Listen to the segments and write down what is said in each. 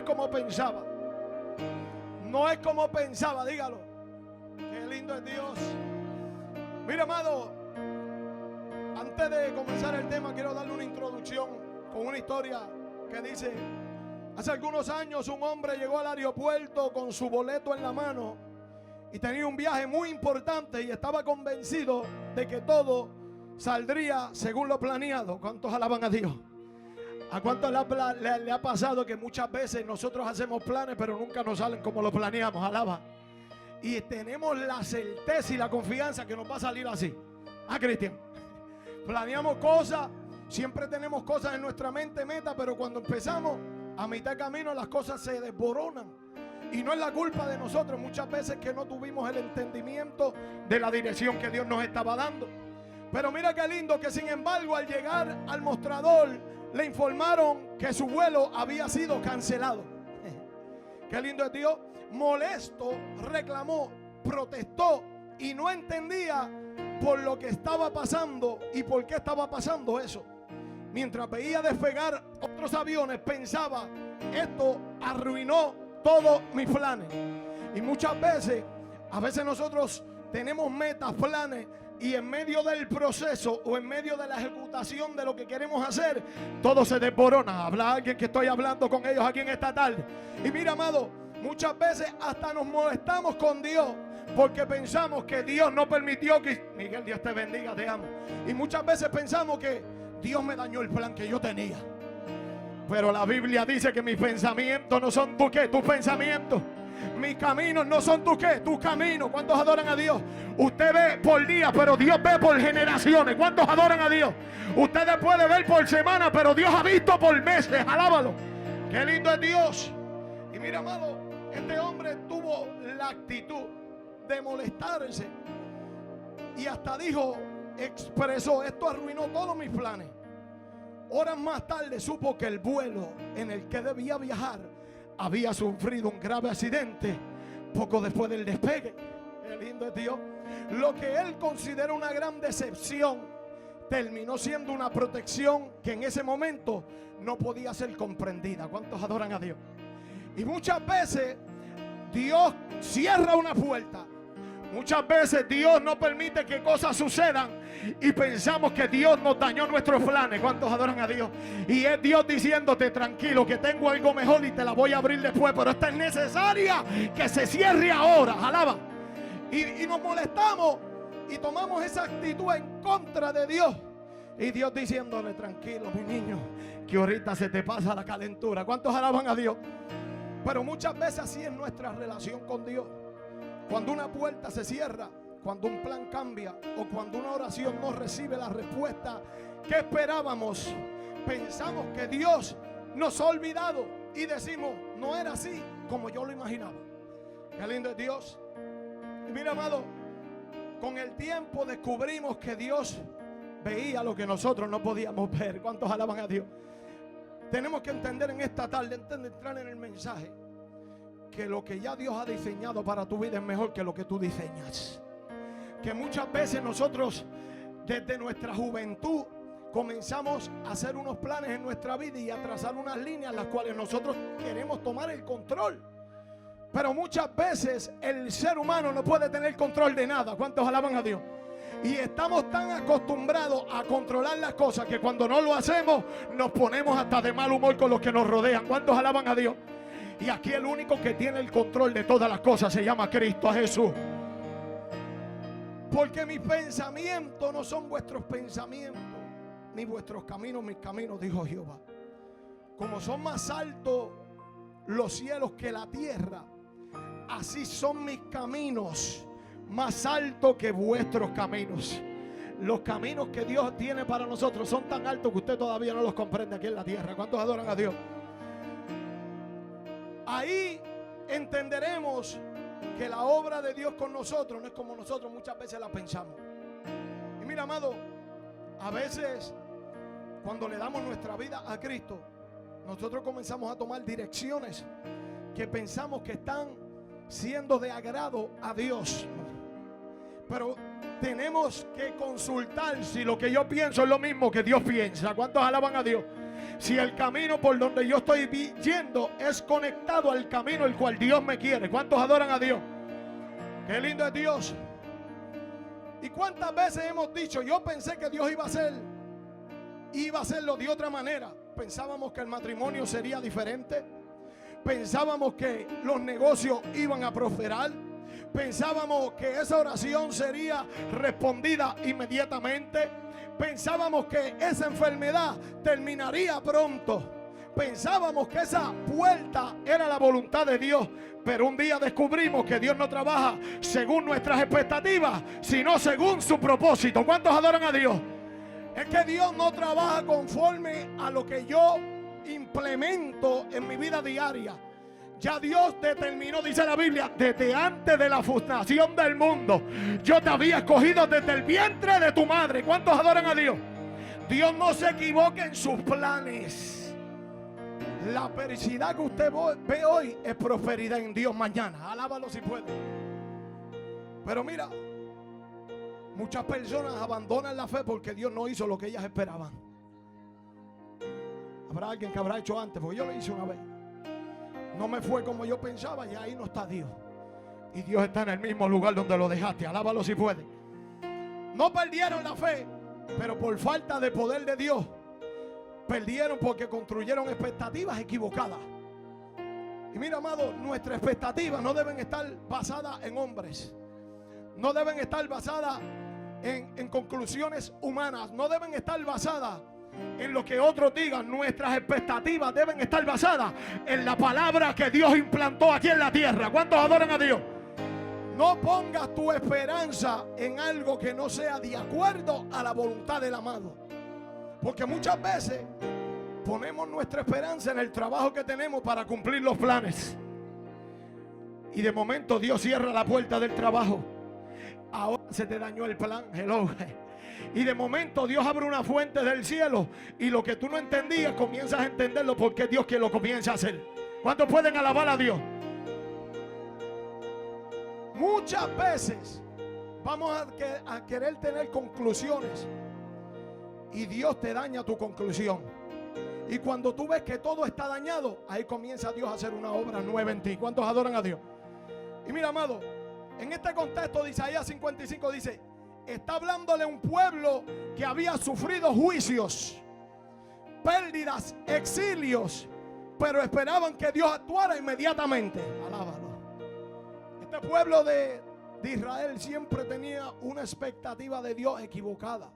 es como pensaba. No es como pensaba, dígalo. Qué lindo es Dios. Mira, amado, antes de comenzar el tema, quiero darle una introducción con una historia que dice: hace algunos años un hombre llegó al aeropuerto con su boleto en la mano y tenía un viaje muy importante y estaba convencido de que todo saldría según lo planeado. ¿Cuántos alaban a Dios? ¿A cuántos le ha pasado que muchas veces nosotros hacemos planes pero nunca nos salen como lo planeamos? Alaba. Y tenemos la certeza y la confianza que nos va a salir así. Cristian, planeamos cosas, siempre tenemos cosas en nuestra mente, meta, pero cuando empezamos a mitad de camino las cosas se desboronan. Y no es la culpa de nosotros, muchas veces que no tuvimos el entendimiento de la dirección que Dios nos estaba dando. Pero mira qué lindo que sin embargo al llegar al mostrador le informaron que su vuelo había sido cancelado. Qué lindo es Dios. Molesto, reclamó, protestó y no entendía por lo que estaba pasando y por qué estaba pasando eso. Mientras veía despegar otros aviones, pensaba: esto arruinó todos mis planes. Y muchas veces, a veces nosotros tenemos metas, planes, y en medio del proceso o en medio de la ejecutación de lo que queremos hacer, todo se desborona. Habla alguien que estoy hablando con ellos aquí en esta tarde. Y mira, amado, muchas veces hasta nos molestamos con Dios porque pensamos que Dios no permitió que... Miguel, Dios te bendiga, te amo. Y muchas veces pensamos que Dios me dañó el plan que yo tenía. Pero la Biblia dice que mis pensamientos no son tus pensamientos. Mis caminos no son tus caminos. ¿Cuántos adoran a Dios? Usted ve por día, pero Dios ve por generaciones. ¿Cuántos adoran a Dios? Ustedes pueden ver por semana, pero Dios ha visto por meses. Alábalo. Qué lindo es Dios. Y mira, amado, este hombre tuvo la actitud de molestarse y hasta expresó: esto arruinó todos mis planes. Horas más tarde supo que el vuelo en el que debía viajar había sufrido un grave accidente poco después del despegue. Qué lindo es Dios. Lo que él considera una gran decepción terminó siendo una protección que en ese momento no podía ser comprendida. ¿Cuántos adoran a Dios? Y muchas veces Dios cierra una puerta. Muchas veces Dios no permite que cosas sucedan y pensamos que Dios nos dañó nuestros planes. ¿Cuántos adoran a Dios? Y es Dios diciéndote: tranquilo, que tengo algo mejor y te la voy a abrir después, pero esta es necesaria que se cierre ahora. Alaba. Y nos molestamos y tomamos esa actitud en contra de Dios. Y Dios diciéndole: tranquilo, mi niño, que ahorita se te pasa la calentura. ¿Cuántos alaban a Dios? Pero muchas veces así es nuestra relación con Dios. Cuando una puerta se cierra, cuando un plan cambia o cuando una oración no recibe la respuesta que esperábamos, pensamos que Dios nos ha olvidado y decimos: no era así como yo lo imaginaba. Qué lindo es Dios. Y mira, amado, con el tiempo descubrimos que Dios veía lo que nosotros no podíamos ver. ¿Cuántos alaban a Dios? Tenemos que entender en esta tarde, antes de entrar en el mensaje, que lo que ya Dios ha diseñado para tu vida es mejor que lo que tú diseñas. Que muchas veces nosotros desde nuestra juventud comenzamos a hacer unos planes en nuestra vida y a trazar unas líneas las cuales nosotros queremos tomar el control. Pero muchas veces el ser humano no puede tener control de nada. ¿Cuántos alaban a Dios? Y estamos tan acostumbrados a controlar las cosas que cuando no lo hacemos nos ponemos hasta de mal humor con los que nos rodean. ¿Cuántos alaban a Dios? Y aquí el único que tiene el control de todas las cosas se llama Cristo, a Jesús. Porque mis pensamientos no son vuestros pensamientos, ni vuestros caminos mis caminos, dijo Jehová. Como son más altos los cielos que la tierra, así son mis caminos más altos que vuestros caminos. Los caminos que Dios tiene para nosotros son tan altos que usted todavía no los comprende aquí en la tierra. ¿Cuántos adoran a Dios? Ahí entenderemos que la obra de Dios con nosotros no es como nosotros muchas veces la pensamos. Y mira, amado, a veces cuando le damos nuestra vida a Cristo, nosotros comenzamos a tomar direcciones que pensamos que están siendo de agrado a Dios. Pero tenemos que consultar si lo que yo pienso es lo mismo que Dios piensa. ¿Cuántos alaban a Dios? si el camino por donde yo estoy yendo es conectado al camino el cual Dios me quiere. ¿Cuántos adoran a Dios? Qué lindo es Dios. ¿Y cuántas veces hemos dicho, yo pensé que Dios iba a hacerlo de otra manera? Pensábamos que el matrimonio sería diferente. Pensábamos que los negocios iban a prosperar. Pensábamos que esa oración sería respondida inmediatamente. Pensábamos que esa enfermedad terminaría pronto. Pensábamos que esa puerta era la voluntad de Dios. Pero un día descubrimos que Dios no trabaja según nuestras expectativas, sino según su propósito. ¿Cuántos adoran a Dios? Es que Dios no trabaja conforme a lo que yo implemento en mi vida diaria. Ya Dios determinó, dice la Biblia, desde antes de la fundación del mundo, yo te había escogido desde el vientre de tu madre. ¿Cuántos adoran a Dios? Dios no se equivoca en sus planes. La felicidad que usted ve hoy es prosperidad en Dios mañana. Alábalo si puede. Pero mira, muchas personas abandonan la fe porque Dios no hizo lo que ellas esperaban. Habrá alguien que habrá hecho antes, porque yo lo hice una vez. No me fue como yo pensaba y ahí no está Dios. Y Dios está en el mismo lugar donde lo dejaste. Alábalo si puede. No perdieron la fe, pero por falta de poder de Dios perdieron porque construyeron expectativas equivocadas. Y mira, amado, nuestras expectativas no deben estar basadas en hombres. No deben estar basadas en conclusiones humanas. No deben estar basadas en lo que otros digan. Nuestras expectativas deben estar basadas en la palabra que Dios implantó aquí en la tierra. ¿Cuántos adoran a Dios? No pongas tu esperanza en algo que no sea de acuerdo a la voluntad del amado. Porque muchas veces ponemos nuestra esperanza en el trabajo que tenemos para cumplir los planes. Y de momento Dios cierra la puerta del trabajo. Ahora se te dañó el plan. Hello. Y de momento Dios abre una fuente del cielo. Y lo que tú no entendías comienzas a entenderlo porque es Dios quien lo comienza a hacer. ¿Cuántos pueden alabar a Dios? Muchas veces vamos a querer tener conclusiones y Dios te daña tu conclusión. Y cuando tú ves que todo está dañado, ahí comienza Dios a hacer una obra nueva en ti. ¿Cuántos adoran a Dios? Y mira, amado, en este contexto de Isaías 55 dice, está hablándole a un pueblo que había sufrido juicios, pérdidas, exilios, pero esperaban que Dios actuara inmediatamente. Alábalo. Este pueblo de Israel siempre tenía una expectativa de Dios equivocada.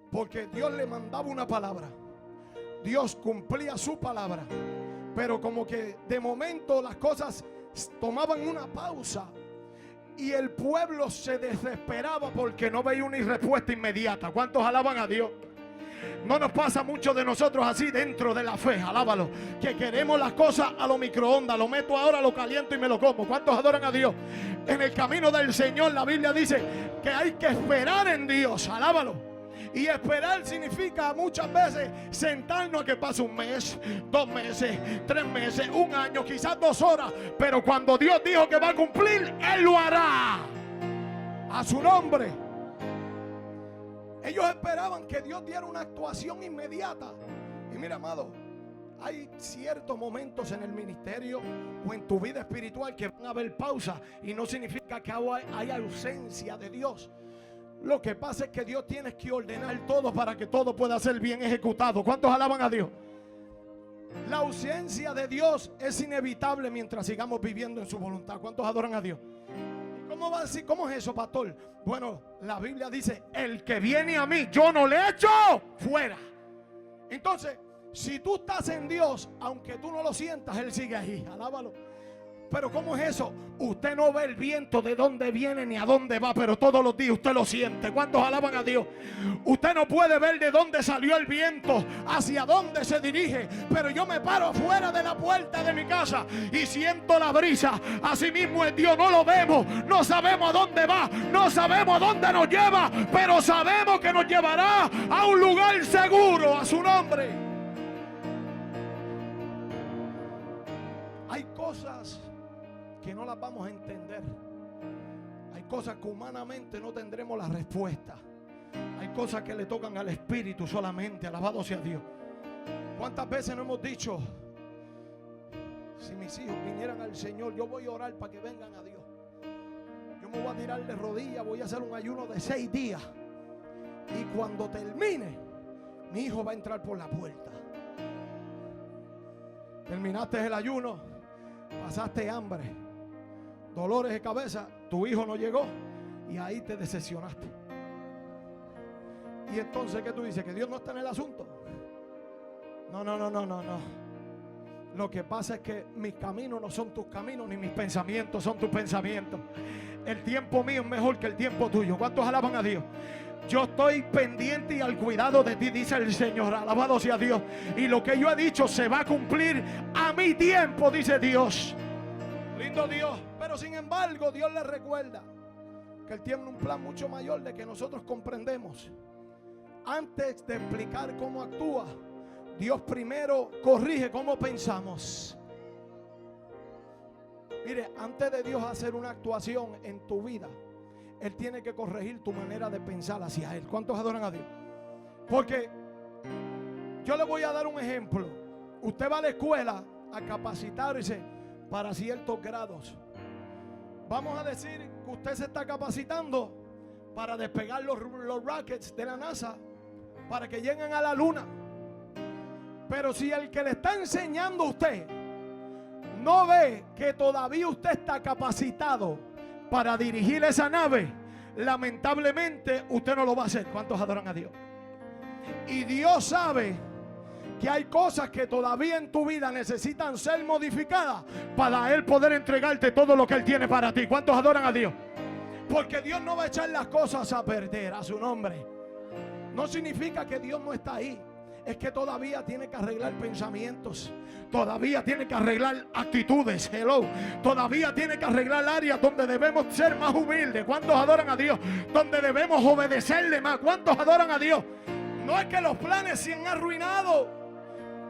Porque Dios le mandaba una palabra, Dios cumplía su palabra, pero como que de momento las cosas tomaban una pausa y el pueblo se desesperaba porque no veía una respuesta inmediata. ¿Cuántos alaban a Dios? No nos pasa mucho de nosotros así dentro de la fe, alábalo, que queremos las cosas a lo microondas, lo meto ahora, lo caliento y me lo como. ¿Cuántos adoran a Dios? En el camino del Señor la Biblia dice que hay que esperar en Dios, alábalo. Y esperar significa muchas veces sentarnos a que pase un mes, 2 meses, 3 meses, un año, quizás 2 horas. Pero cuando Dios dijo que va a cumplir, Él lo hará. A su nombre. Ellos esperaban que Dios diera una actuación inmediata. Y mira, amado, hay ciertos momentos en el ministerio o en tu vida espiritual que van a haber pausa. Y no significa que hay ausencia de Dios. Lo que pasa es que Dios tiene que ordenar todo para que todo pueda ser bien ejecutado. ¿Cuántos alaban a Dios? La ausencia de Dios es inevitable mientras sigamos viviendo en su voluntad. ¿Cuántos adoran a Dios? ¿Cómo va a decir? ¿Cómo es eso, pastor? Bueno, la Biblia dice, el que viene a mí, yo no le echo fuera. Entonces, si tú estás en Dios, aunque tú no lo sientas, Él sigue ahí. Alábalo. Pero ¿cómo es eso? Usted no ve el viento de dónde viene ni a dónde va, pero todos los días usted lo siente. ¿Cuántos alaban a Dios? Usted no puede ver de dónde salió el viento, hacia dónde se dirige, pero yo me paro afuera de la puerta de mi casa y siento la brisa. Así mismo es Dios, no lo vemos, no sabemos a dónde va, no sabemos a dónde nos lleva, pero sabemos que nos llevará a un lugar seguro. A su nombre. Hay cosas que no las vamos a entender. Hay cosas que humanamente no tendremos la respuesta. Hay cosas que le tocan al Espíritu solamente. Alabado sea Dios. ¿Cuántas veces no hemos dicho, si mis hijos vinieran al Señor, yo voy a orar para que vengan a Dios? Yo me voy a tirar de rodillas, voy a hacer un ayuno de 6 días. Y cuando termine, mi hijo va a entrar por la puerta. Terminaste el ayuno, pasaste hambre, dolores de cabeza, tu hijo no llegó y ahí te decepcionaste. Y entonces, ¿qué tú dices? ¿Que Dios no está en el asunto? No. Lo que pasa es que mis caminos no son tus caminos, ni mis pensamientos son tus pensamientos. El tiempo mío es mejor que el tiempo tuyo. ¿Cuántos alaban a Dios? Yo estoy pendiente y al cuidado de ti, dice el Señor. Alabado sea Dios. Y lo que yo he dicho se va a cumplir a mi tiempo, dice Dios. Lindo Dios. Pero sin embargo, Dios le recuerda que Él tiene un plan mucho mayor de que nosotros comprendemos. Antes de explicar cómo actúa, Dios primero corrige cómo pensamos. Mire, antes de Dios hacer una actuación en tu vida, Él tiene que corregir tu manera de pensar hacia Él. ¿Cuántos adoran a Dios? Porque yo le voy a dar un ejemplo. Usted va a la escuela a capacitarse para ciertos grados. Vamos a decir que usted se está capacitando para despegar los rockets de la NASA para que lleguen a la luna. Pero si el que le está enseñando a usted no ve que todavía usted está capacitado para dirigir esa nave, lamentablemente usted no lo va a hacer. ¿Cuántos adoran a Dios? Y Dios sabe que hay cosas que todavía en tu vida necesitan ser modificadas para Él poder entregarte todo lo que Él tiene para ti. ¿Cuántos adoran a Dios? Porque Dios no va a echar las cosas a perder a su nombre. No significa que Dios no está ahí. Es que todavía tiene que arreglar pensamientos. Todavía tiene que arreglar actitudes. Hello. Todavía tiene que arreglar áreas donde debemos ser más humildes. ¿Cuántos adoran a Dios? Donde debemos obedecerle más. ¿Cuántos adoran a Dios? No es que los planes se han arruinado.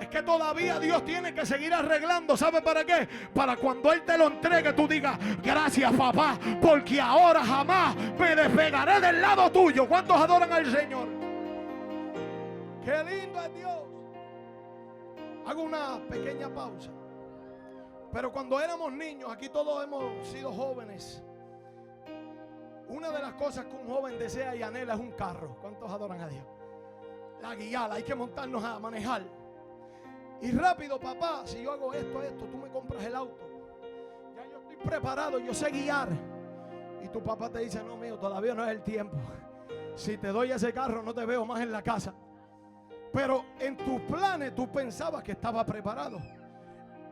Es que todavía Dios tiene que seguir arreglando. ¿Sabe para qué? Para cuando Él te lo entregue, tú digas: gracias, papá, porque ahora jamás me despegaré del lado tuyo. ¿Cuántos adoran al Señor? ¡Qué lindo es Dios! Hago una pequeña pausa. Pero cuando éramos niños, aquí todos hemos sido jóvenes. Una de las cosas que un joven desea y anhela es un carro. ¿Cuántos adoran a Dios? La guiada, hay que montarnos a manejar. Y rápido, papá, si yo hago esto, tú me compras el auto. Ya yo estoy preparado, yo sé guiar. Y tu papá te dice: no, mío, todavía no es el tiempo. Si te doy ese carro, no te veo más en la casa. Pero en tus planes tú pensabas que estaba preparado.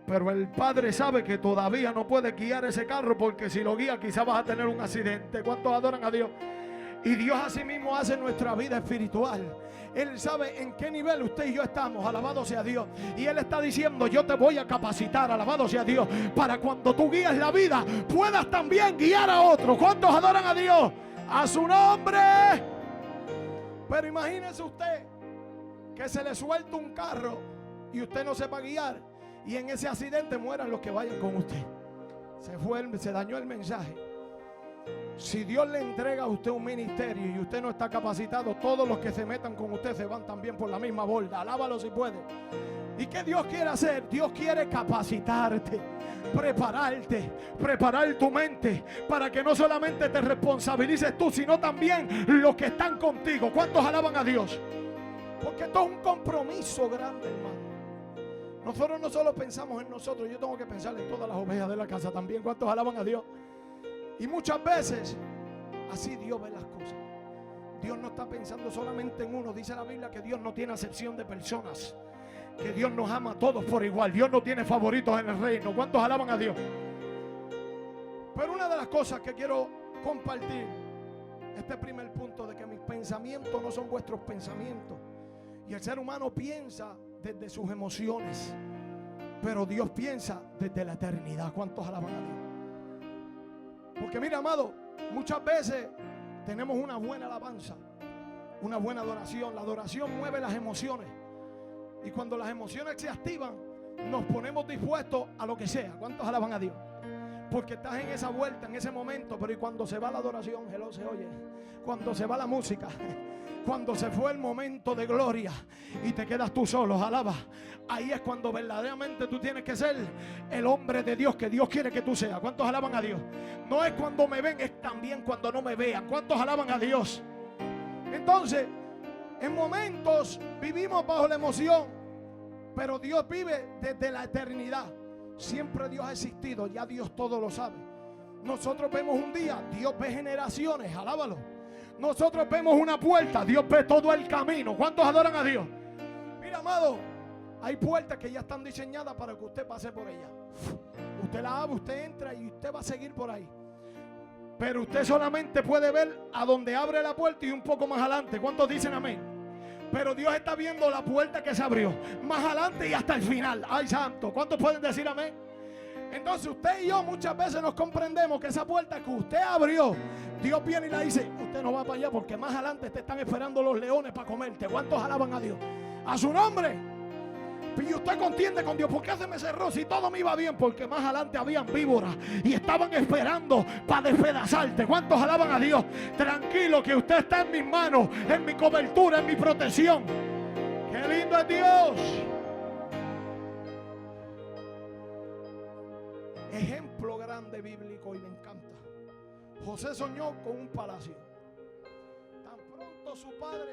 Pero el Padre sabe que todavía no puede guiar ese carro, porque si lo guía quizás vas a tener un accidente. ¿Cuántos adoran a Dios? Y Dios así mismo hace nuestra vida espiritual. Él sabe en qué nivel usted y yo estamos. Alabado sea Dios. Y Él está diciendo: yo te voy a capacitar, alabado sea Dios, para cuando tú guíes la vida puedas también guiar a otros. ¿Cuántos adoran a Dios? A su nombre. Pero imagínese usted que se le suelta un carro y usted no sepa guiar, y en ese accidente mueran los que vayan con usted. Se dañó el mensaje. Si Dios le entrega a usted un ministerio y usted no está capacitado, todos los que se metan con usted se van también por la misma borda. Alábalo si puede. ¿Y qué Dios quiere hacer? Dios quiere capacitarte, prepararte, preparar tu mente para que no solamente te responsabilices tú, sino también los que están contigo. ¿Cuántos alaban a Dios? Porque esto es un compromiso grande, hermano. Nosotros no solo pensamos en nosotros, yo tengo que pensar en todas las ovejas de la casa también. ¿Cuántos alaban a Dios? Y muchas veces así Dios ve las cosas. Dios no está pensando solamente en uno. Dice la Biblia que Dios no tiene acepción de personas, que Dios nos ama a todos por igual. Dios no tiene favoritos en el reino. ¿Cuántos alaban a Dios? Pero una de las cosas que quiero compartir, este primer punto, de que mis pensamientos no son vuestros pensamientos. Y el ser humano piensa desde sus emociones, pero Dios piensa desde la eternidad. ¿Cuántos alaban a Dios? Porque mira, amado, muchas veces tenemos una buena alabanza, una buena adoración. La adoración mueve las emociones, y cuando las emociones se activan, nos ponemos dispuestos a lo que sea. ¿Cuántos alaban a Dios? porque estás en esa vuelta, en ese momento. Pero y cuando se va la adoración, hello, se oye. Cuando se va la música, cuando se fue el momento de gloria y te quedas tú solo, alaba. Ahí es cuando verdaderamente tú tienes que ser el hombre de Dios que Dios quiere que tú seas. ¿Cuántos alaban a Dios? No es cuando me ven, es también cuando no me vean. ¿Cuántos alaban a Dios? Entonces, en momentos vivimos bajo la emoción, pero Dios vive desde la eternidad. Siempre Dios ha existido, ya Dios todo lo sabe. Nosotros vemos un día, Dios ve generaciones, alábalo. Nosotros vemos una puerta, Dios ve todo el camino. ¿Cuántos adoran a Dios? Mira, amado, hay puertas que ya están diseñadas para que usted pase por ellas. Usted la abre, usted entra y usted va a seguir por ahí. Pero usted solamente puede ver a donde abre la puerta y un poco más adelante. ¿Cuántos dicen amén? Pero Dios está viendo la puerta que se abrió más adelante y hasta el final. ¡Ay, santo! ¿Cuántos pueden decir amén? Entonces usted y yo muchas veces nos comprendemos que esa puerta que usted abrió, Dios viene y le dice: usted no va para allá porque más adelante te están esperando los leones para comerte. ¿Cuántos alaban a Dios? A su nombre. Y usted contiende con Dios: ¿por qué se me cerró si todo me iba bien? Porque más adelante habían víboras y estaban esperando para despedazarte. ¿Cuántos alaban a Dios? Tranquilo, que usted está en mis manos, en mi cobertura, en mi protección. ¡Qué lindo es Dios! Ejemplo grande bíblico y me encanta. José soñó con un palacio. Tan pronto su padre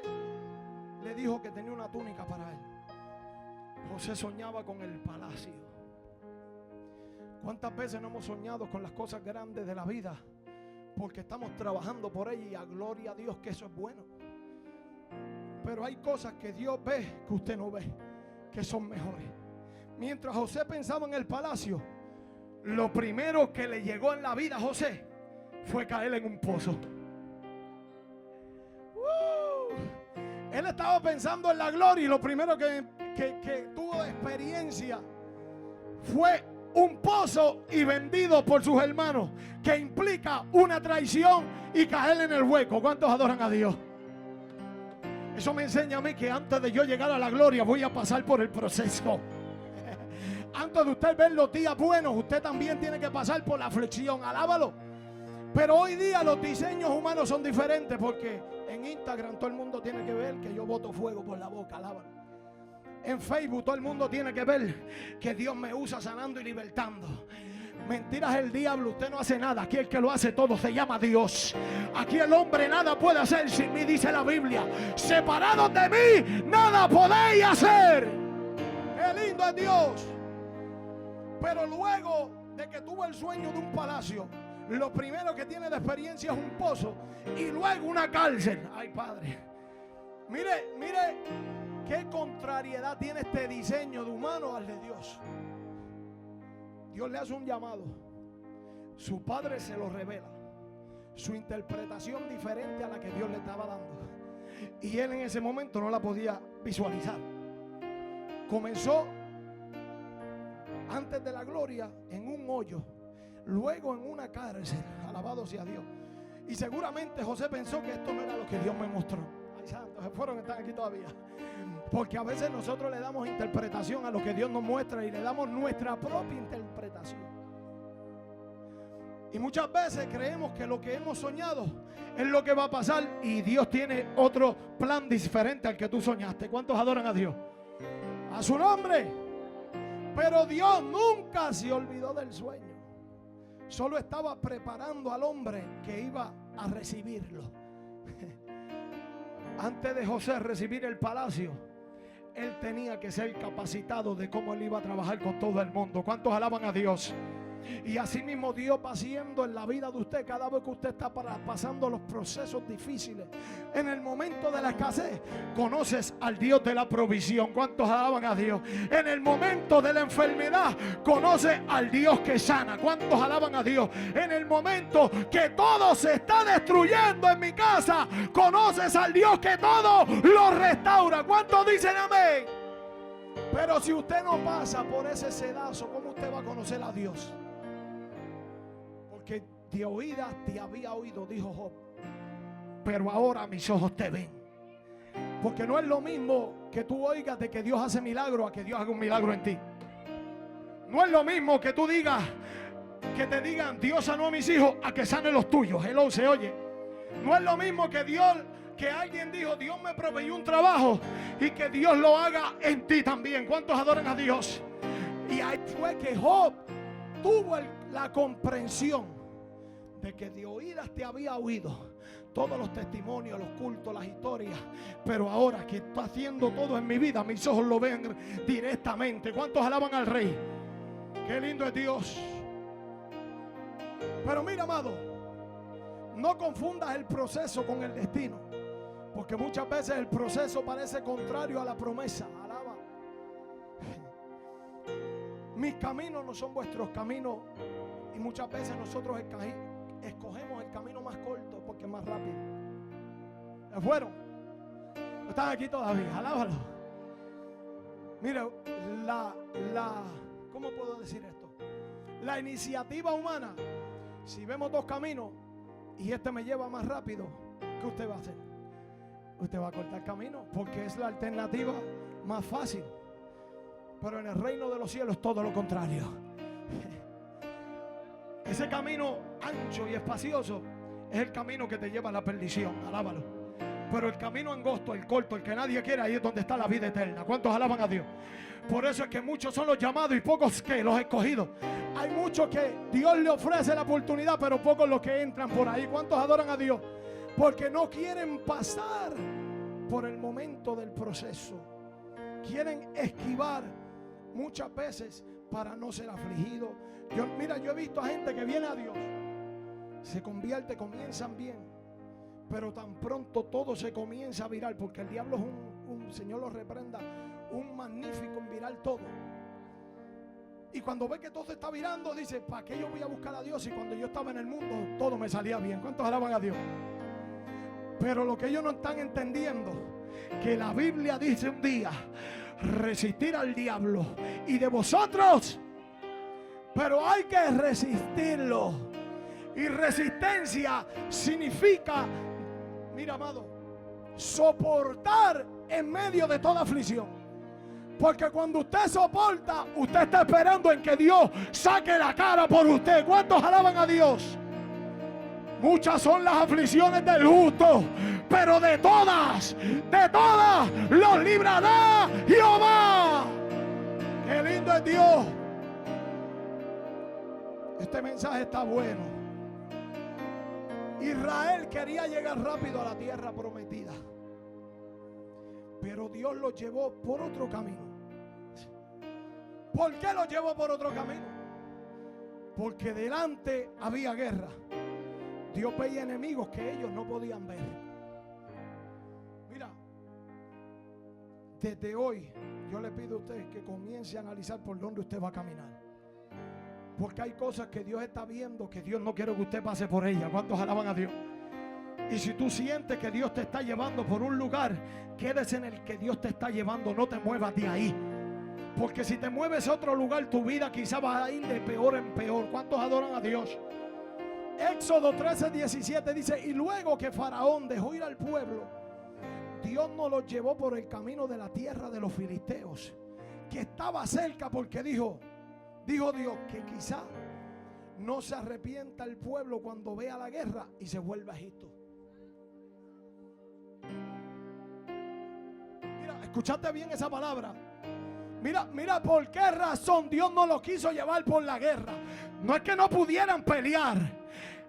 le dijo que tenía una túnica para él, José soñaba con el palacio. ¿Cuántas veces no hemos soñado con las cosas grandes de la vida? Porque estamos trabajando por ellas y a gloria a Dios que eso es bueno. Pero hay cosas que Dios ve que usted no ve, que son mejores. Mientras José pensaba en el palacio, lo primero que le llegó en la vida a José fue caer en un pozo. Él estaba pensando en la gloria y lo primero que tuvo experiencia fue un pozo y vendido por sus hermanos, que implica una traición y caer en el hueco. ¿Cuántos adoran a Dios? Eso me enseña a mí que antes de yo llegar a la gloria voy a pasar por el proceso. Antes de usted ver los días buenos, usted también tiene que pasar por la aflicción. Alábalo. Pero hoy día los diseños humanos son diferentes, porque en Instagram todo el mundo tiene que ver que yo boto fuego por la boca. Alábalo. En Facebook todo el mundo tiene que ver que Dios me usa sanando y libertando. Mentiras el diablo, usted no hace nada. Aquí el que lo hace todo se llama Dios. Aquí el hombre nada puede hacer sin mí, dice la Biblia. Separados de mí, nada podéis hacer. ¡Qué lindo es Dios! Pero luego de que tuvo el sueño de un palacio, lo primero que tiene de experiencia es un pozo y luego una cárcel. ¡Ay, Padre! Mire, mire qué contrariedad tiene este diseño de humano al de Dios. Dios le hace un llamado, su padre se lo revela, su interpretación diferente a la que Dios le estaba dando, y él en ese momento no la podía visualizar. Comenzó antes de la gloria en un hoyo, luego en una cárcel. Alabado sea Dios. Y seguramente José pensó que esto no era lo que Dios me mostró. Ay, santos, se fueron, están aquí todavía. Porque a veces nosotros le damos interpretación a lo que Dios nos muestra y le damos nuestra propia interpretación. Y muchas veces creemos que lo que hemos soñado es lo que va a pasar, y Dios tiene otro plan diferente al que tú soñaste. ¿Cuántos adoran a Dios? A su nombre. Pero Dios nunca se olvidó del sueño. Solo estaba preparando al hombre que iba a recibirlo. Antes de José recibir el palacio, él tenía que ser capacitado de cómo él iba a trabajar con todo el mundo. ¿Cuántos alaban a Dios? Y así mismo Dios va haciendo en la vida de usted cada vez que usted está pasando los procesos difíciles. En el momento de la escasez, conoces al Dios de la provisión. ¿Cuántos alaban a Dios? En el momento de la enfermedad, conoces al Dios que sana. ¿Cuántos alaban a Dios? En el momento que todo se está destruyendo en mi casa, conoces al Dios que todo lo restaura. ¿Cuántos dicen amén? Pero si usted no pasa por ese sedazo, ¿cómo usted va a conocer a Dios? Porque de oídas te había oído, dijo Job, pero ahora mis ojos te ven. Porque no es lo mismo que tú oigas de que Dios hace milagro a que Dios haga un milagro en ti. No es lo mismo que tú digas, que te digan Dios sanó a mis hijos a que sane los tuyos. Hello, se oye. No es lo mismo que que alguien dijo Dios me proveyó un trabajo y que Dios lo haga en ti también. ¿Cuántos adoran a Dios? Y ahí fue que Job tuvo la comprensión de que de oídas te había oído todos los testimonios, los cultos, las historias, pero ahora que está haciendo todo en mi vida, mis ojos lo ven directamente. ¿Cuántos alaban al Rey? Qué lindo es Dios. Pero mira, amado, no confundas el proceso con el destino, porque muchas veces el proceso parece contrario a la promesa. Alaba. Mis caminos no son vuestros caminos, y muchas veces nosotros escogemos el camino más corto porque es más rápido. ¿Se fueron? ¿No están aquí todavía? Alábalo. Mira, ¿cómo puedo decir esto? La iniciativa humana, si vemos dos caminos y este me lleva más rápido, ¿qué usted va a hacer? Usted va a cortar camino porque es la alternativa más fácil. Pero en el reino de los cielos es todo lo contrario. Ese camino ancho y espacioso es el camino que te lleva a la perdición. Alábalo. Pero el camino angosto, el corto, el que nadie quiere, ahí es donde está la vida eterna. ¿Cuántos alaban a Dios? Por eso es que muchos son los llamados y pocos que los escogidos. Hay muchos que Dios le ofrece la oportunidad, pero pocos los que entran por ahí. ¿Cuántos adoran a Dios? Porque no quieren pasar por el momento del proceso. Quieren esquivar muchas veces para no ser afligido. Mira, yo he visto a gente que viene a Dios, se convierte, comienzan bien, pero tan pronto todo se comienza a virar, porque el diablo es un Señor lo reprenda, un magnífico en virar todo. Y cuando ve que todo se está virando, dice, ¿para qué yo voy a buscar a Dios? Y cuando yo estaba en el mundo, todo me salía bien. ¿Cuántos alaban a Dios? Pero lo que ellos no están entendiendo, que la Biblia dice un día, resistir al diablo y de vosotros, pero hay que resistirlo. Y resistencia significa, mira, amado, soportar en medio de toda aflicción. Porque cuando usted soporta, usted está esperando en que Dios saque la cara por usted. ¿Cuántos alaban a Dios? Muchas son las aflicciones del justo, pero de todas los librará Jehová. Qué lindo es Dios. Este mensaje está bueno. Israel quería llegar rápido a la tierra prometida, pero Dios lo llevó por otro camino. ¿Por qué lo llevó por otro camino? Porque delante había guerra. Dios veía enemigos que ellos no podían ver. Mira, desde hoy yo le pido a usted que comience a analizar por dónde usted va a caminar. Porque hay cosas que Dios está viendo que Dios no quiere que usted pase por ellas. ¿Cuántos alaban a Dios? Y si tú sientes que Dios te está llevando por un lugar, quédese en el que Dios te está llevando. No te muevas de ahí. Porque si te mueves a otro lugar, tu vida quizá va a ir de peor en peor. ¿Cuántos adoran a Dios? Éxodo 13:17 dice, y luego que Faraón dejó ir al pueblo, Dios nos los llevó por el camino de la tierra de los filisteos, que estaba cerca, porque dijo Dios que quizá no se arrepienta el pueblo cuando vea la guerra y se vuelva a Egipto. Mira, escuchaste bien esa palabra. Mira por qué razón Dios no los quiso llevar por la guerra. No es que no pudieran pelear,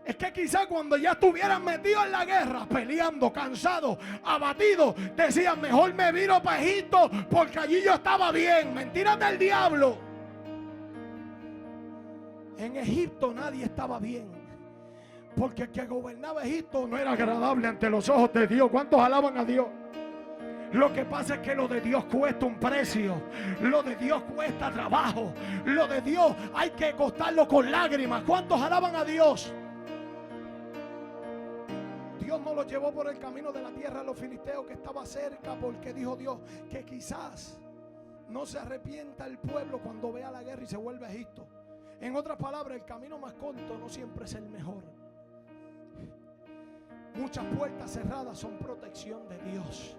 es que quizá cuando ya estuvieran metidos en la guerra, peleando, cansados, abatidos, decían, mejor me viro para Egipto porque allí yo estaba bien. Mentiras del diablo. En Egipto nadie estaba bien, porque el que gobernaba Egipto no era agradable ante los ojos de Dios. ¿Cuántos alaban a Dios? Lo que pasa es que lo de Dios cuesta un precio. Lo de Dios cuesta trabajo. Lo de Dios hay que costarlo con lágrimas. ¿Cuántos alaban a Dios? Dios no lo llevó por el camino de la tierra a los filisteos, que estaba cerca, porque dijo Dios que quizás no se arrepienta el pueblo cuando vea la guerra y se vuelva a Egipto. En otras palabras, el camino más corto no siempre es el mejor. Muchas puertas cerradas son protección de Dios.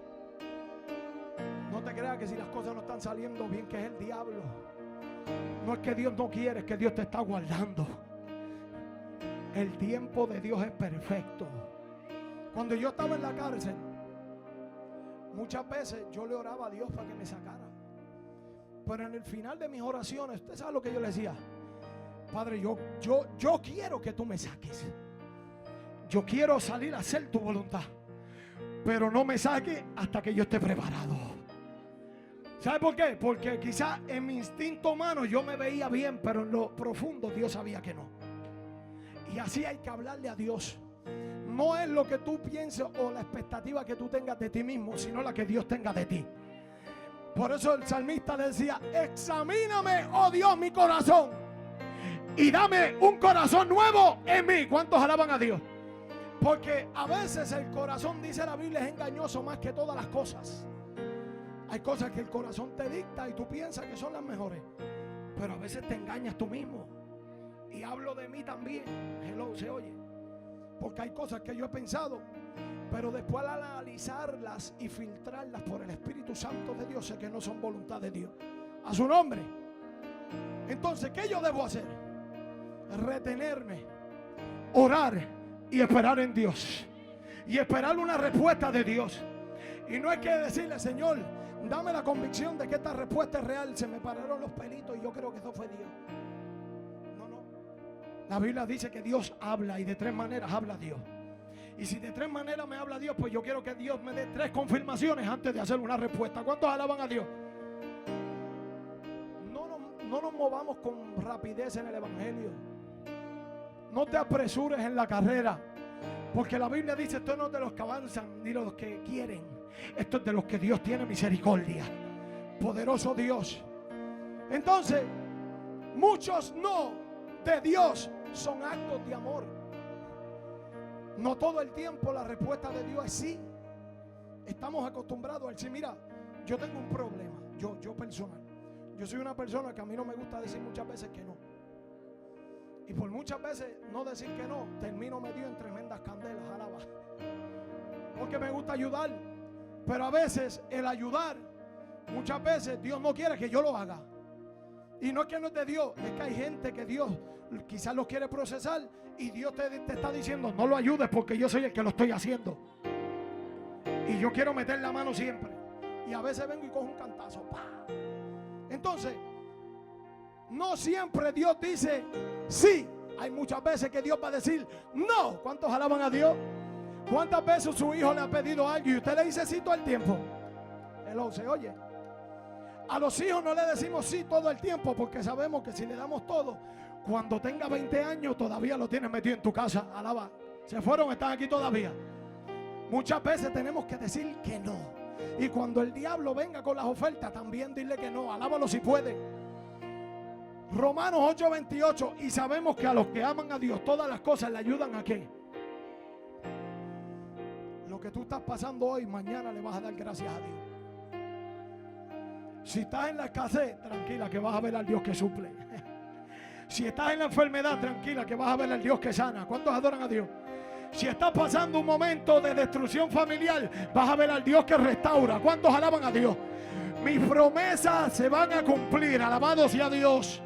No te creas que si las cosas no están saliendo bien, que es el diablo. No es que Dios no quiere, es que Dios te está guardando. El tiempo de Dios es perfecto. Cuando yo estaba en la cárcel, muchas veces yo le oraba a Dios para que me sacara. Pero en el final de mis oraciones, usted sabe lo que yo le decía: Padre, yo quiero que tú me saques. Yo quiero salir a hacer tu voluntad, pero no me saques hasta que yo esté preparado. ¿Sabe por qué? Porque quizás en mi instinto humano yo me veía bien, pero en lo profundo Dios sabía que no. Y así hay que hablarle a Dios. No es lo que tú pienses o la expectativa que tú tengas de ti mismo, sino la que Dios tenga de ti. Por eso el salmista decía: examíname, oh Dios, mi corazón, y dame un corazón nuevo en mí. ¿Cuántos alaban a Dios? Porque a veces el corazón, dice la Biblia, es engañoso más que todas las cosas. Hay cosas que el corazón te dicta y tú piensas que son las mejores, pero a veces te engañas tú mismo. Y hablo de mí también. Hello, se oye. Porque hay cosas que yo he pensado, pero después al analizarlas y filtrarlas por el Espíritu Santo de Dios, sé que no son voluntad de Dios. A su nombre. Entonces, ¿qué yo debo hacer? Retenerme, orar y esperar en Dios. Y esperar una respuesta de Dios. Y no hay que decirle: Señor, dame la convicción de que esta respuesta es real. Se me pararon los pelitos y yo creo que eso fue Dios. No, no. La Biblia dice que Dios habla, y de 3 maneras habla Dios. Y si de 3 maneras me habla Dios, pues yo quiero que Dios me dé 3 confirmaciones antes de hacer una respuesta. ¿Cuántos alaban a Dios? No nos movamos con rapidez en el evangelio. No te apresures en la carrera, porque la Biblia dice: esto no es de los que avanzan ni los que quieren, esto es de los que Dios tiene misericordia. Poderoso Dios. Entonces, muchos no de Dios son actos de amor. No todo el tiempo la respuesta de Dios es sí. Estamos acostumbrados al sí. Mira, yo tengo un problema, yo personal. Yo soy una persona que a mí no me gusta decir muchas veces que no. Y por muchas veces no decir que no, termino metido en tremendas candelas, alaba. Porque me gusta ayudar. Pero a veces el ayudar, muchas veces Dios no quiere que yo lo haga. Y no es que no es de Dios, es que hay gente que Dios quizás lo quiere procesar, y Dios te está diciendo: no lo ayudes porque yo soy el que lo estoy haciendo. Y yo quiero meter la mano siempre. Y a veces vengo y cojo un cantazo. ¡Pah! Entonces, no siempre Dios dice sí. Hay muchas veces que Dios va a decir no. ¿Cuántos alaban a Dios? ¿Cuántas veces su hijo le ha pedido algo y usted le dice sí todo el tiempo? Hello, se oye. A los hijos no le decimos sí todo el tiempo, porque sabemos que si le damos todo, cuando tenga 20 años todavía lo tienes metido en tu casa. Alaba. Se fueron, están aquí todavía. Muchas veces tenemos que decir que no. Y cuando el diablo venga con las ofertas, también dile que no. Alábalo si puede. Romanos 8:28. Y sabemos que a los que aman a Dios todas las cosas le ayudan a qué. Lo que tú estás pasando hoy, mañana le vas a dar gracias a Dios. Si estás en la escasez, tranquila que vas a ver al Dios que suple. Si estás en la enfermedad, tranquila que vas a ver al Dios que sana. ¿Cuántos adoran a Dios? Si estás pasando un momento de destrucción familiar, vas a ver al Dios que restaura. ¿Cuántos alaban a Dios? Mis promesas se van a cumplir. Alabado sea Dios.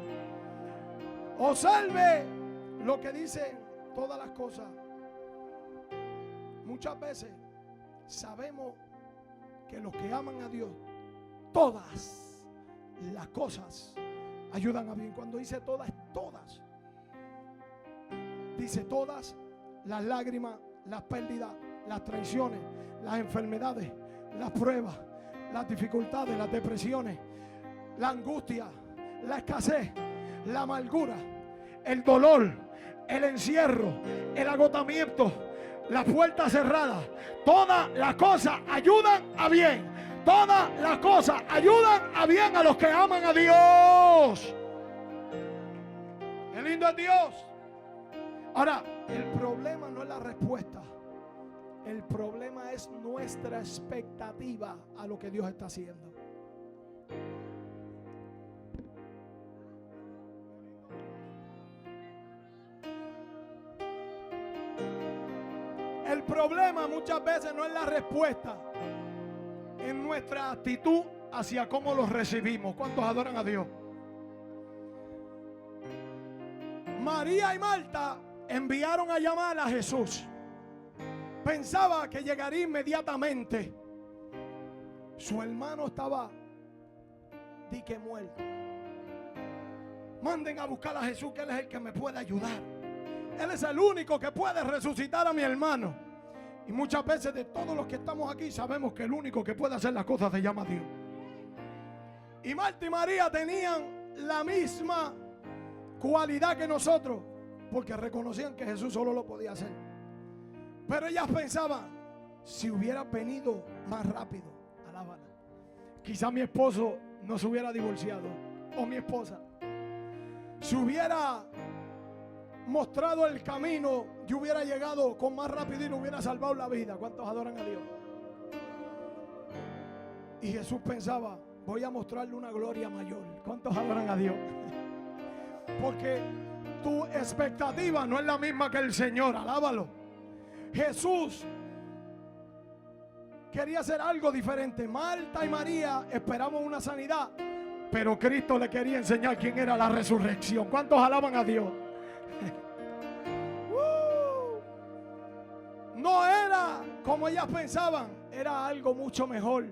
Observe lo que dicen todas las cosas. Muchas veces sabemos que los que aman a Dios, todas las cosas ayudan a bien. Cuando dice todas, todas. Dice todas: las lágrimas, las pérdidas, las traiciones, las enfermedades, las pruebas, las dificultades, las depresiones, la angustia, la escasez, la amargura, el dolor, el encierro, el agotamiento, las puertas cerradas. Todas las cosas ayudan a bien. Todas las cosas ayudan a bien a los que aman a Dios. ¡Qué lindo es Dios! Ahora, el problema no es la respuesta. El problema es nuestra expectativa a lo que Dios está haciendo. El problema muchas veces no es la respuesta, es nuestra actitud hacia cómo los recibimos. ¿Cuántos adoran a Dios? María y Marta enviaron a llamar a Jesús. Pensaba que llegaría inmediatamente. Su hermano estaba dique muerto. Manden a buscar a Jesús, que Él es el que me puede ayudar. Él es el único que puede resucitar a mi hermano. Y muchas veces de todos los que estamos aquí sabemos que el único que puede hacer las cosas se llama Dios. Y Marta y María tenían la misma cualidad que nosotros, porque reconocían que Jesús solo lo podía hacer. Pero ellas pensaban, si hubiera venido más rápido, alábala, quizá mi esposo no se hubiera divorciado, o mi esposa. Si hubiera mostrado el camino, yo hubiera llegado con más rapidez y le hubiera salvado la vida. ¿Cuántos adoran a Dios? Y Jesús pensaba, voy a mostrarle una gloria mayor. ¿Cuántos adoran a Dios? Porque tu expectativa no es la misma que el Señor. Alábalo. Jesús quería hacer algo diferente. Marta y María esperaban una sanidad, pero Cristo le quería enseñar quién era la resurrección. ¿Cuántos alaban a Dios? No era como ellas pensaban, era algo mucho mejor.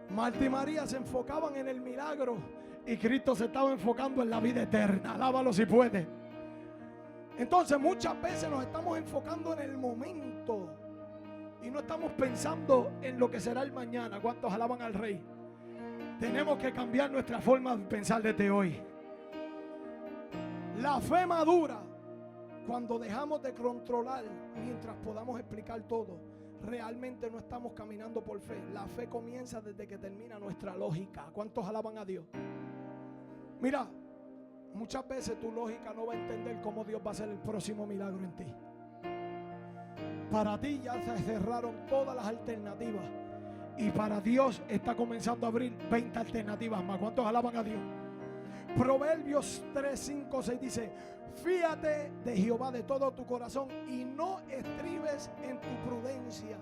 Marta y María se enfocaban en el milagro y Cristo se estaba enfocando en la vida eterna. Alábalo si puede. Entonces muchas veces nos estamos enfocando en el momento y no estamos pensando en lo que será el mañana. ¿Cuántos alaban al Rey? Tenemos que cambiar nuestra forma de pensar desde hoy. La fe madura cuando dejamos de controlar mientras podamos explicar todo. Realmente no estamos caminando por fe. La fe comienza desde que termina nuestra lógica. ¿Cuántos alaban a Dios? Mira, muchas veces tu lógica no va a entender cómo Dios va a hacer el próximo milagro en ti. Para ti ya se cerraron todas las alternativas y para Dios está comenzando a abrir 20 alternativas más. ¿Cuántos alaban a Dios? Proverbios 3, 5, 6 dice: fíate de Jehová de todo tu corazón y no estribes en tu prudencia.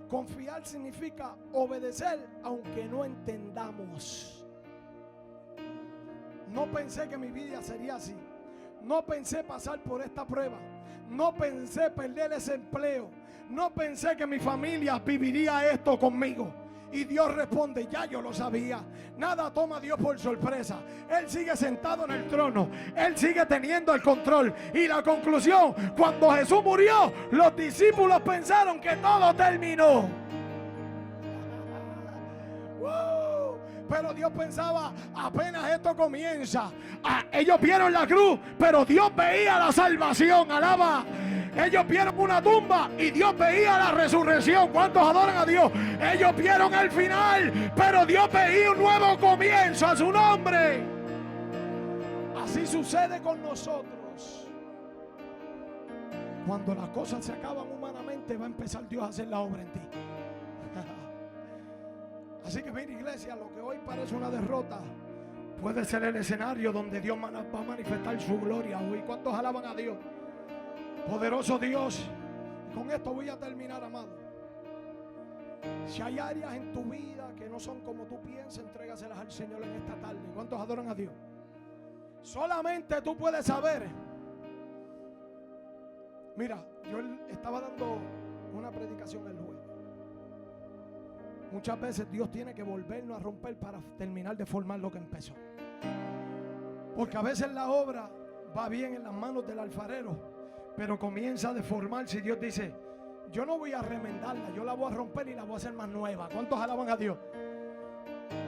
Confiar significa obedecer aunque no entendamos. No pensé que mi vida sería así. No pensé pasar por esta prueba. No pensé perder ese empleo. No pensé que mi familia viviría esto conmigo. Y Dios responde, ya yo lo sabía. Nada toma a Dios por sorpresa. Él sigue sentado en el trono. Él sigue teniendo el control. Y la conclusión, cuando Jesús murió, los discípulos pensaron que todo terminó. Pero Dios pensaba, apenas esto comienza. Ellos vieron la cruz, pero Dios veía la salvación. Alaba. Ellos vieron una tumba y Dios veía la resurrección. ¿Cuántos adoran a Dios? Ellos vieron el final, pero Dios veía un nuevo comienzo. A su nombre. Así sucede con nosotros. Cuando las cosas se acaban humanamente, va a empezar Dios a hacer la obra en ti. Así que mira, iglesia, lo que hoy parece una derrota puede ser el escenario donde Dios va a manifestar su gloria hoy. ¿Cuántos alaban a Dios? Poderoso Dios. Y con esto voy a terminar, amado. Si hay áreas en tu vida que no son como tú piensas, entrégaselas al Señor en esta tarde. ¿Cuántos adoran a Dios? Solamente tú puedes saber. Mira, yo estaba dando una predicación el jueves. Muchas veces Dios tiene que volvernos a romper para terminar de formar lo que empezó. Porque a veces la obra va bien en las manos del alfarero, pero comienza a deformarse y Dios dice, yo no voy a remendarla, yo la voy a romper y la voy a hacer más nueva. ¿Cuántos alaban a Dios?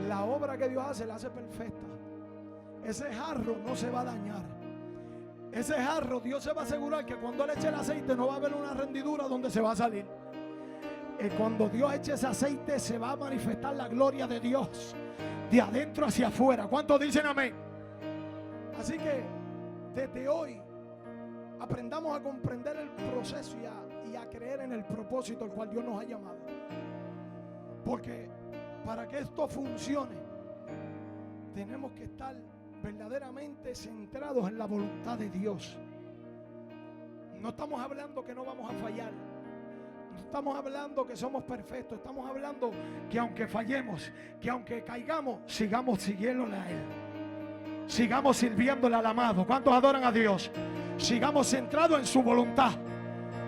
La obra que Dios hace, la hace perfecta. Ese jarro no se va a dañar. Ese jarro, Dios se va a asegurar que cuando le eche el aceite no va a haber una rendidura donde se va a salir. Cuando Dios eche ese aceite se va a manifestar la gloria de Dios de adentro hacia afuera. ¿Cuántos dicen amén? Así que desde hoy aprendamos a comprender el proceso y a creer en el propósito al cual Dios nos ha llamado. Porque para que esto funcione tenemos que estar verdaderamente centrados en la voluntad de Dios. No estamos hablando que no vamos a fallar. No estamos hablando que somos perfectos. Estamos hablando que aunque fallemos, que aunque caigamos, sigamos siguiéndole a Él. Sigamos sirviéndole al amado. ¿Cuántos adoran a Dios? sigamos centrados en su voluntad.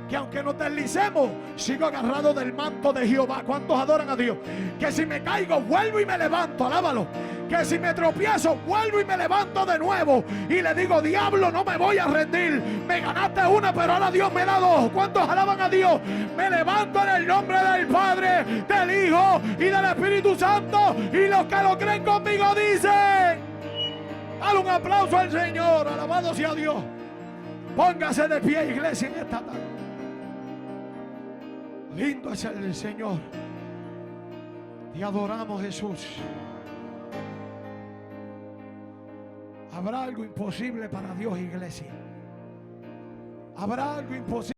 Que aunque nos deslicemos, sigo agarrado del manto de Jehová. ¿Cuántos adoran a Dios? Que si me caigo, vuelvo y me levanto. Alábalo. Que si me tropiezo, vuelvo y me levanto de nuevo. Y le digo, diablo, no me voy a rendir. Me ganaste una, pero ahora Dios me da dos. ¿Cuántos alaban a Dios? Me levanto en el nombre del Padre, del Hijo y del Espíritu Santo. Y los que lo creen conmigo dicen: dale un aplauso al Señor. Alabado sea Dios. Póngase de pie, iglesia, en esta tarde. Lindo es el Señor. Te adoramos, Jesús. ¿Habrá algo imposible para Dios, iglesia? ¿Habrá algo imposible?